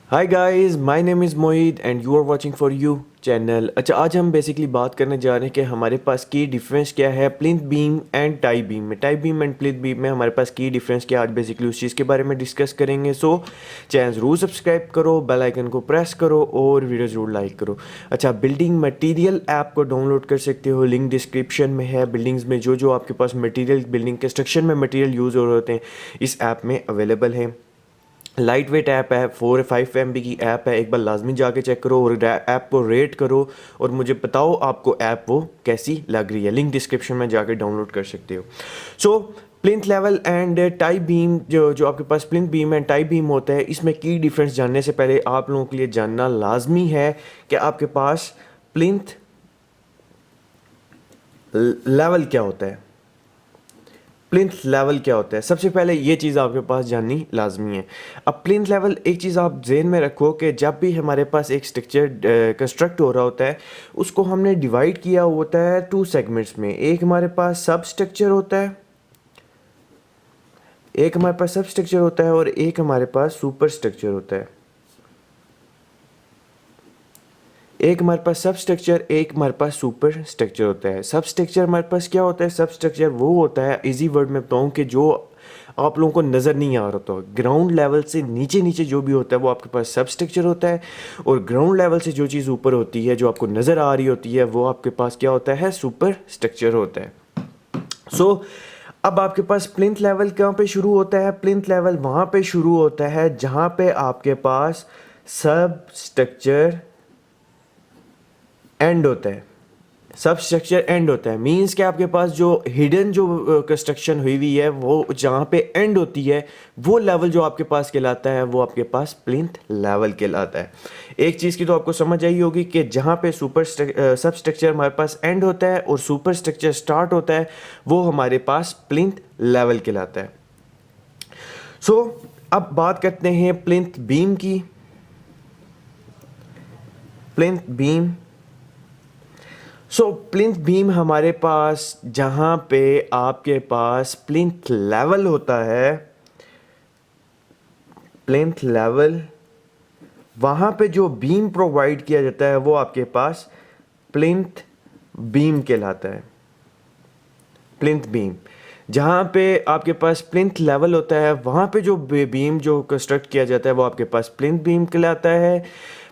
Hi guys, my name is Mohit and you are watching for you channel. अच्छा, आज हम basically बात करने जा रहे हैं कि हमारे पास की डिफरेंस क्या है plinth beam and tie beam में। Tie beam and plinth beam में हमारे पास की डिफरेंस क्या है, आज बेसिकली उस चीज़ के बारे में डिस्कस करेंगे। सो चैनल ज़रूर सब्सक्राइब करो, बेल आइकन को प्रेस करो और वीडियो ज़रूर लाइक करो। अच्छा, बिल्डिंग मटेरियल ऐप को डाउनलोड कर सकते हो, लिंक डिस्क्रिप्शन में है। बिल्डिंग्स में जो जो आपके पास मटेरियल, बिल्डिंग कंस्ट्रक्शन में मटेरियल यूज़ हो रहे होते हैं, इस ऐप में अवेलेबल हैं। लाइट वेट ऐप है, 4-5 MB की ऐप है। एक बार लाजमी जाके चेक करो और ऐप को रेट करो और मुझे बताओ आपको ऐप वो कैसी लग रही है। लिंक डिस्क्रिप्शन में जाके डाउनलोड कर सकते हो। So plinth level and tie beam, जो जो आपके पास plinth beam and tie beam होता है, इसमें की डिफरेंस जानने से पहले आप लोगों के लिए जानना लाजमी है कि आपके पास प्लिंथ लेवल क्या होता है। प्लिंथ लेवल क्या होता है, सबसे पहले ये चीज़ आपके पास जाननी लाजमी है। अब प्लिंथ लेवल, एक चीज़ आप जहन में रखो कि जब भी हमारे पास एक स्ट्रक्चर कंस्ट्रक्ट हो रहा होता है, उसको हमने डिवाइड किया होता है 2 सेगमेंट्स में। एक हमारे पास सब स्ट्रक्चर होता है, एक हमारे पास सब स्ट्रक्चर होता है और एक हमारे पास सुपर स्ट्रक्चर होता है। एक हमारे पास सब स्ट्रक्चर, एक हमारे पास सुपर स्ट्रक्चर होता है। सब स्ट्रक्चर हमारे पास क्या होता है, सब स्ट्रक्चर वो होता है, इजी वर्ड में बताऊँ, कि जो आप लोगों को नज़र नहीं आ रहा था। ग्राउंड लेवल से नीचे नीचे जो भी होता है वो आपके पास सब स्ट्रक्चर होता है, और ग्राउंड लेवल से जो चीज़ ऊपर होती है, जो आपको नज़र आ रही होती है, वो आपके पास क्या होता है, सुपर स्ट्रक्चर होता है। सो अब आपके पास प्लिंथ लेवल कहाँ पे शुरू होता है? प्लिंथ लेवल वहाँ पे शुरू होता है जहाँ पे आपके पास सब स्ट्रक्चर एंड होता है। सब स्ट्रक्चर एंड होता है मींस कि आपके पास जो हिडन जो कंस्ट्रक्शन हुई हुई है, वो जहाँ पे एंड होती है, वो लेवल जो आपके पास कहलाता है, वो आपके पास प्लिंथ लेवल कहलाता है। एक चीज़ की तो आपको समझ आई होगी कि जहाँ पे सब स्ट्रक्चर हमारे पास एंड होता है और सुपर स्ट्रक्चर स्टार्ट होता है, वो हमारे पास प्लिंथ लेवल कहलाता है। सो अब बात करते हैं प्लिंथ बीम की। प्लिंथ बीम, प्लिंथ बीम हमारे पास जहाँ पे आपके पास प्लिंथ लेवल होता है, प्लिंथ लेवल, वहाँ पे जो बीम प्रोवाइड किया जाता है वो आपके पास प्लिंथ बीम कहलाता है। प्लिंथ बीम, जहाँ पे आपके पास प्लिंथ लेवल होता है, वहाँ पे जो बीम जो कंस्ट्रक्ट किया जाता है वो आपके पास प्लिंथ बीम कहलाता है।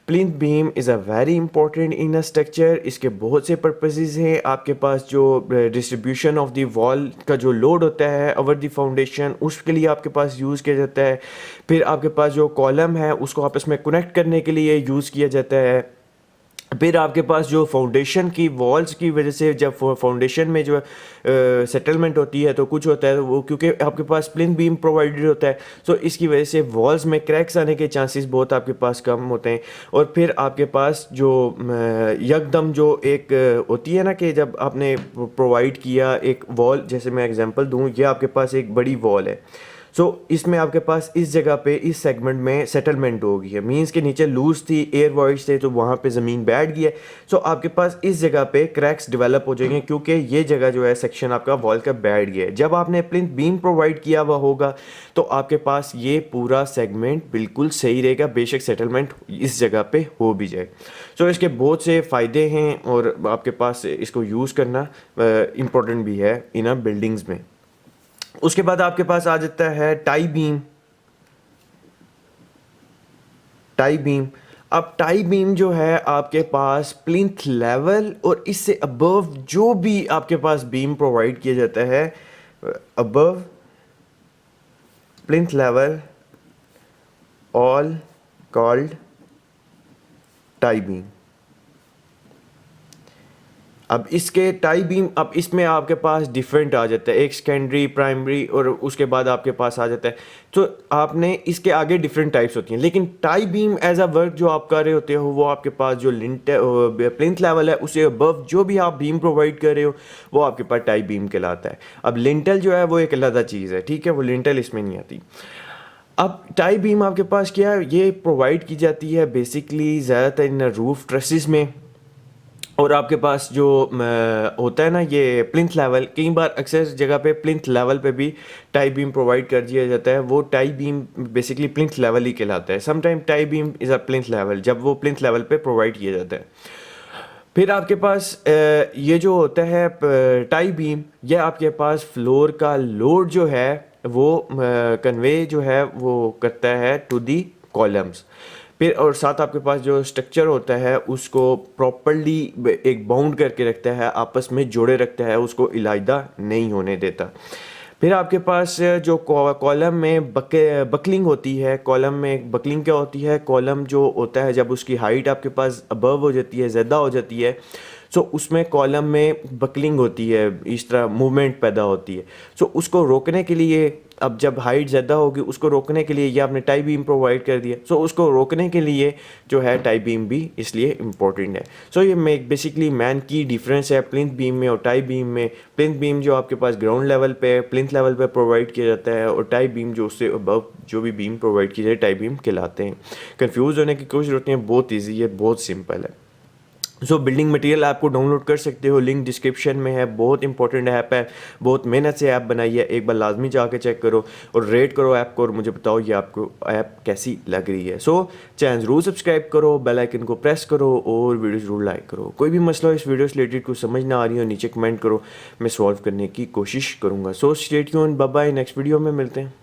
Plinth beam is a very important in a structure. इसके बहुत से पर्पसेस हैं। आपके पास जो डिस्ट्रीब्यूशन ऑफ द वॉल का जो लोड होता है ओवर द फाउंडेशन, उसके लिए आपके पास यूज़ किया जाता है। फिर आपके पास जो कॉलम है, उसको आपस में कनेक्ट करने के लिए यूज़ किया जाता है। फिर आपके पास जो फाउंडेशन की वॉल्स की वजह से, जब फाउंडेशन में जो सेटलमेंट होती है तो कुछ होता है, वो क्योंकि आपके पास प्लिंथ बीम प्रोवाइडेड होता है, तो इसकी वजह से वॉल्स में क्रैक्स आने के चांसेस बहुत आपके पास कम होते हैं। और फिर आपके पास जो यकदम जो एक होती है ना, कि जब आपने प्रोवाइड किया एक वॉल, जैसे मैं एग्जांपल दूं, ये आपके पास एक बड़ी वॉल है। इसमें आपके पास इस जगह पे, इस सेगमेंट में सेटलमेंट हो गई है, मींस के नीचे लूज थी, एयर वॉइड्स थे, तो वहाँ पे ज़मीन बैठ गई है। आपके पास इस जगह पे क्रैक्स डेवलप हो जाएंगे, क्योंकि ये जगह जो है, सेक्शन आपका वॉल का बैठ गया है। जब आपने प्लिंथ बीम प्रोवाइड किया हुआ होगा, तो आपके पास ये पूरा सेगमेंट बिल्कुल सही रहेगा, बेशक सेटलमेंट इस जगह पे हो भी जाए। इसके बहुत से फ़ायदे हैं और आपके पास इसको यूज़ करना इम्पोर्टेंट भी है इन बिल्डिंग्स में। उसके बाद आपके पास आ जाता है टाई बीम। टाई बीम, अब टाई बीम जो है आपके पास प्लिंथ लेवल और इससे अबव जो भी आपके पास बीम प्रोवाइड किया जाता है, above plinth level, all called tie beam. अब इसके टाई बीम, अब इसमें आपके पास डिफरेंट आ जाता है, एक सेकेंडरी, प्राइमरी, और उसके बाद आपके पास आ जाता है। तो आपने इसके आगे डिफरेंट टाइप्स होती हैं, लेकिन tie beam as a work जो आप कर रहे होते हो, वो आपके पास जो प्लिंथ लेवल है, उससे अबव जो भी आप बीम प्रोवाइड कर रहे हो, वो आपके पास टाई बीम कहलाता है। अब लिंटल जो है वो एक अलग चीज़ है, ठीक है, वो लिंटल इसमें नहीं आती। अब टाई बीम आपके पास क्या है, ये प्रोवाइड की जाती है बेसिकली ज़्यादातर इन रूफ ट्रसेस में। और आपके पास जो होता है ना ये प्लिंथ लेवल, कई बार अक्सर जगह पे प्लिंथ लेवल पे भी टाई बीम प्रोवाइड कर दिया जाता है। वो tie beam basically plinth level ही कहलाता है। Sometime tie beam is a plinth level, जब वो प्लिंथ लेवल पे प्रोवाइड किया जाता है। फिर आपके पास ये जो होता है टाई बीम, ये आपके पास फ्लोर का लोड जो है वो कन्वे जो है वो करता है टू दी कॉलम्स। फिर और साथ आपके पास जो स्ट्रक्चर होता है उसको प्रॉपरली एक बाउंड करके रखता है, आपस में जोड़े रखता है, उसको इलाइदा नहीं होने देता। फिर आपके पास जो कॉलम में बकलिंग होती है, कॉलम में बकलिंग क्या होती है, कॉलम जो होता है जब उसकी हाइट आपके पास अबव हो जाती है, ज़्यादा हो जाती है, सो उसमें कॉलम में बकलिंग होती है, इस तरह मूवमेंट पैदा होती है। सो उसको रोकने के लिए, अब जब हाइट ज़्यादा होगी उसको रोकने के लिए ये आपने टाई बीम प्रोवाइड कर दिया। सो उसको रोकने के लिए जो है टाई बीम भी इसलिए इम्पोर्टेंट है। सो ये बेसिकली मैन की डिफरेंस है प्लिंथ बीम में और टाई बीम में। प्लिंथ बीम जो आपके पास ग्राउंड लेवल पे, प्लिंथ लेवल पे प्रोवाइड किया जाता है, और टाई बीम जो उससे अबव जो भी बीम प्रोवाइड की जाए टाई बीम कहलाते हैं। कन्फ्यूज़ होने की कोशिश होती है, बहुत ईजी है, बहुत सिंपल है। सो बिल्डिंग मटेरियल आपको डाउनलोड कर सकते हो, लिंक डिस्क्रिप्शन में है। बहुत इंपॉर्टेंट ऐप है, बहुत मेहनत से ऐप बनाई है, एक बार लाजमी जाके चेक करो और रेट करो ऐप को और मुझे बताओ ये आपको ऐप कैसी लग रही है। सो चैनल ज़रूर सब्सक्राइब करो, बेल आइकन को प्रेस करो और वीडियो ज़रूर लाइक करो। कोई भी मसला हो इस वीडियो से रिलेटेड कुछ समझ ना आ रही हो नीचे कमेंट करो, मैं सॉल्व करने की कोशिश करूँगा। So stay tuned, bye bye, next video में मिलते हैं।